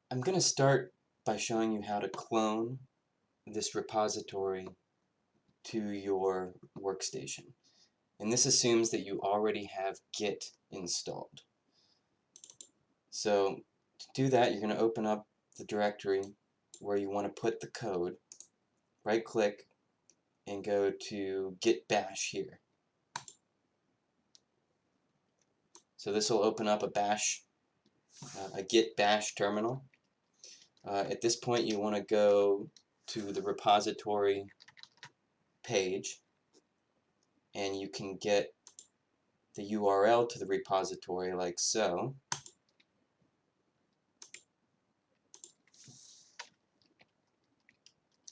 I'm going to start by showing you how to clone this repository to your workstation. And this assumes that you already have Git installed. So to do that, you're going to open up the directory where you want to put the code, right click, and go to Git Bash here. So this will open up a Git Bash terminal. At this point, you want to go to the repository page, and you can get the URL to the repository like so.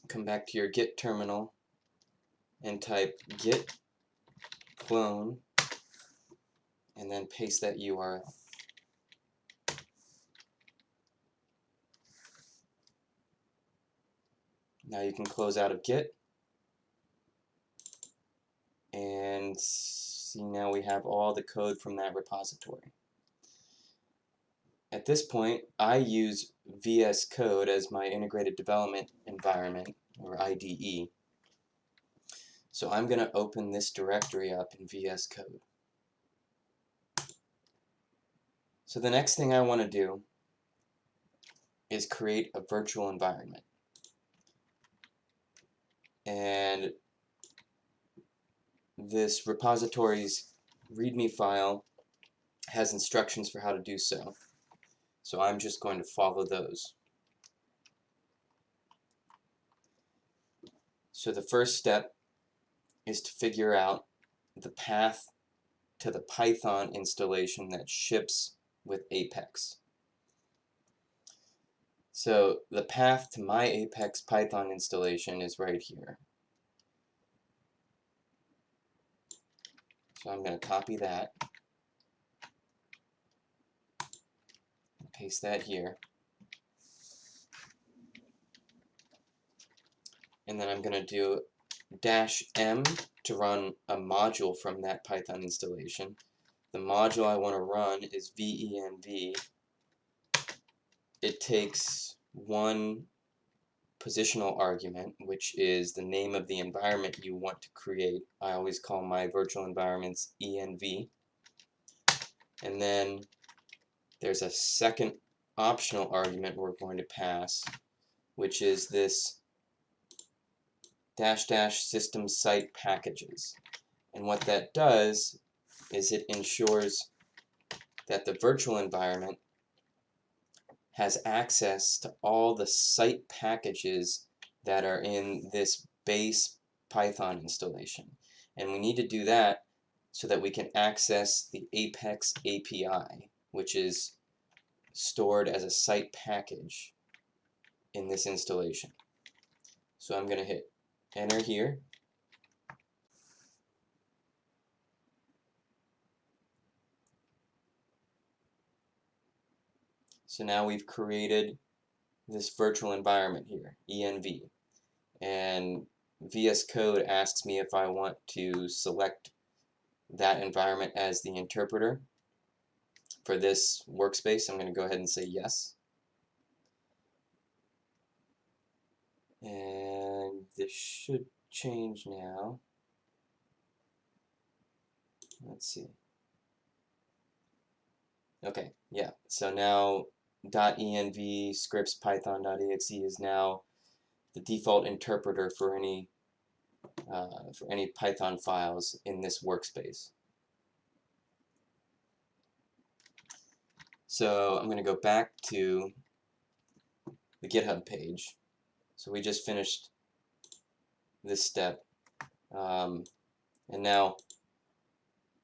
Come back to your Git terminal and type git clone and then paste that URL. Now you can close out of Git and see now we have all the code from that repository. At this point, I use VS Code as my integrated development environment, or IDE. So I'm going to open this directory up in VS Code. So the next thing I want to do is create a virtual environment. And this repository's README file has instructions for how to do so. So I'm just going to follow those. So the first step is to figure out the path to the Python installation that ships with Apex. So the path to my Apex Python installation is right here. So I'm going to copy that and paste that here. And then I'm going to do -m to run a module from that Python installation. The module I want to run is venv. It takes one positional argument, which is the name of the environment you want to create. I always call my virtual environments env. And then there's a second optional argument we're going to pass, which is this --system site packages. And what that does is it ensures that the virtual environment has access to all the site packages that are in this base Python installation. And we need to do that so that we can access the Apex API, which is stored as a site package in this installation. So I'm going to hit enter here. So now we've created this virtual environment here, env. And VS Code asks me if I want to select that environment as the interpreter for this workspace. I'm going to go ahead and say yes. And this should change now. Let's see. Okay, yeah. So now .env scripts python.exe is now the default interpreter for any Python files in this workspace. So I'm going to go back to the GitHub page. So we just finished this step, and now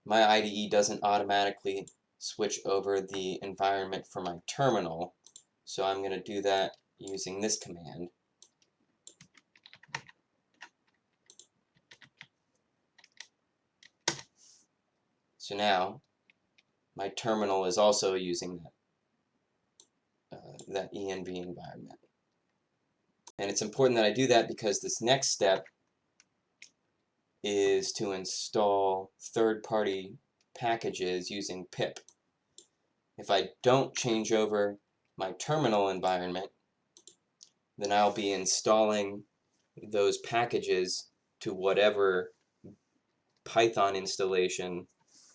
my IDE doesn't automatically switch over the environment for my terminal, so I'm going to do that using this command. So now my terminal is also using that env environment. And it's important that I do that because this next step is to install third-party packages using pip. If I don't change over my terminal environment, then I'll be installing those packages to whatever Python installation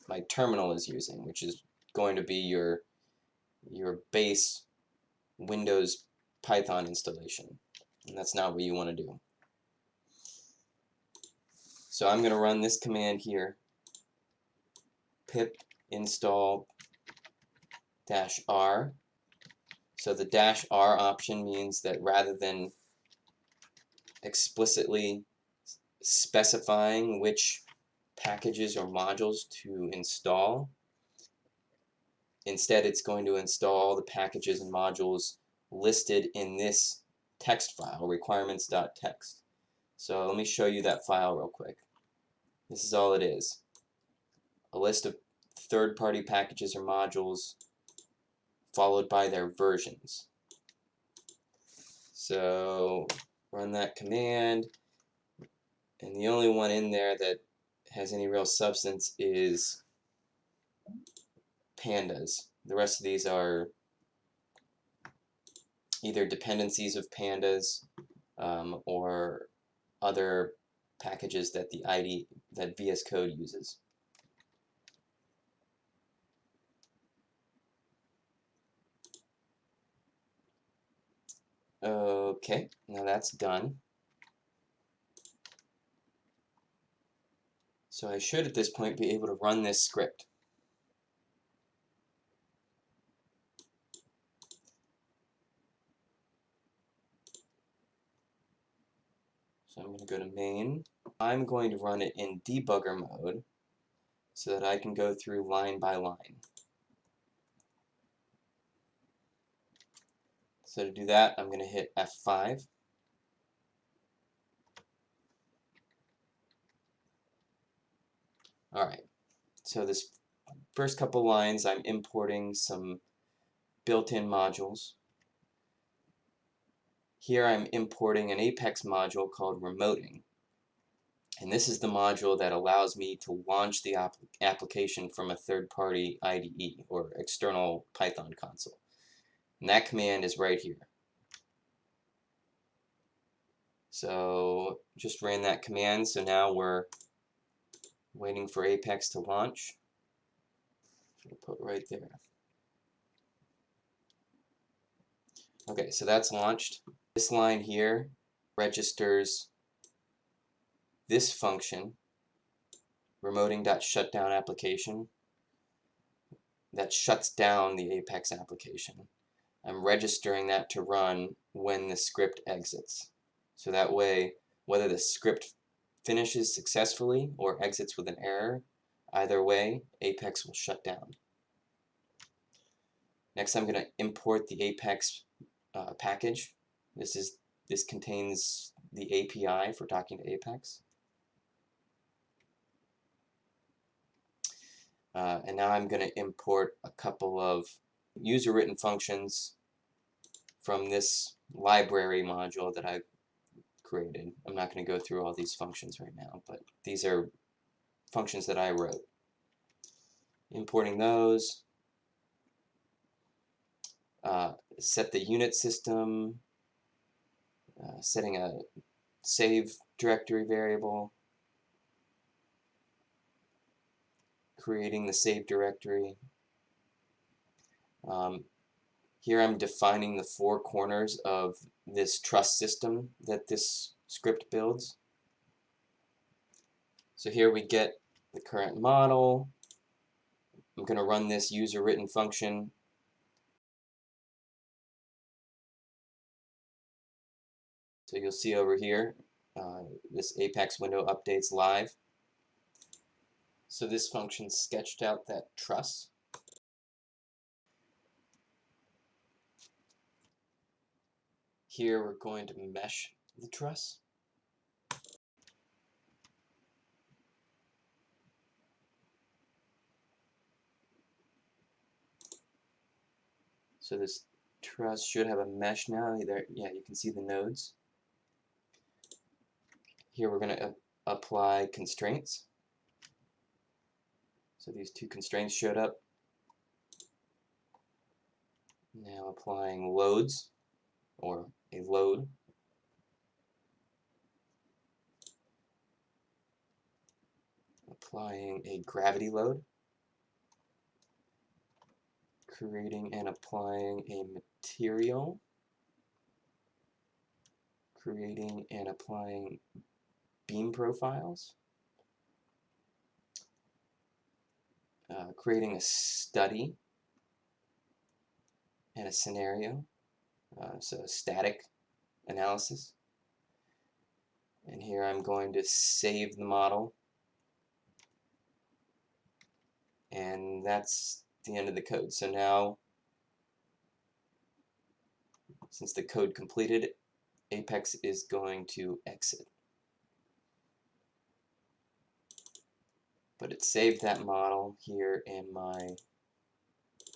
my terminal is using, which is going to be your base Windows Python installation. And that's not what you want to do. So I'm going to run this command here, pip install -r. So the -r option means that rather than explicitly specifying which packages or modules to install, instead it's going to install the packages and modules listed in this text file, requirements.txt. So let me show you that file real quick. This is all it is. A list of third-party packages or modules followed by their versions. So run that command, and the only one in there that has any real substance is pandas. The rest of these are either dependencies of pandas or other packages that that VS Code uses. Okay, now that's done. So I should at this point be able to run this script. So I'm going to go to main. I'm going to run it in debugger mode so that I can go through line by line. So to do that, I'm going to hit F5. Alright, so this first couple lines I'm importing some built-in modules. Here I'm importing an Apex module called remoting. And this is the module that allows me to launch the application from a third-party IDE or external Python console. And that command is right here. So just ran that command, so now we're waiting for Apex to launch. We'll put right there. Okay, so that's launched. This line here registers this function, remoting.shutdown application, that shuts down the Apex application. I'm registering that to run when the script exits. So that way, whether the script finishes successfully or exits with an error, either way, Apex will shut down. Next, I'm going to import the Apex package. This contains the API for talking to Apex. And now I'm going to import a couple of user-written functions from this library module that I've created. I'm not going to go through all these functions right now, but these are functions that I wrote. Importing those, set the unit system, setting a save directory variable, creating the save directory. Here I'm defining the four corners of this trust system that this script builds. So here we get the current model. I'm going to run this user-written function. So you'll see over here, this Apex window updates live. So this function sketched out that truss. Here we're going to mesh the truss. So this truss should have a mesh now. Yeah, you can see the nodes. Here we're going to apply constraints. So these two constraints showed up. Now applying loads, or a load. Applying a gravity load. Creating and applying a material. Creating and applying beam profiles. Creating a study and a scenario, so a static analysis. And here I'm going to save the model, and that's the end of the code. So now, since the code completed, Apex is going to exit. But it saved that model here in my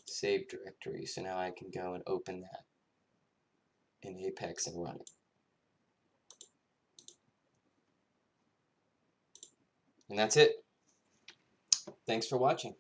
save directory, so now I can go and open that in Apex and run it. And that's it. Thanks for watching.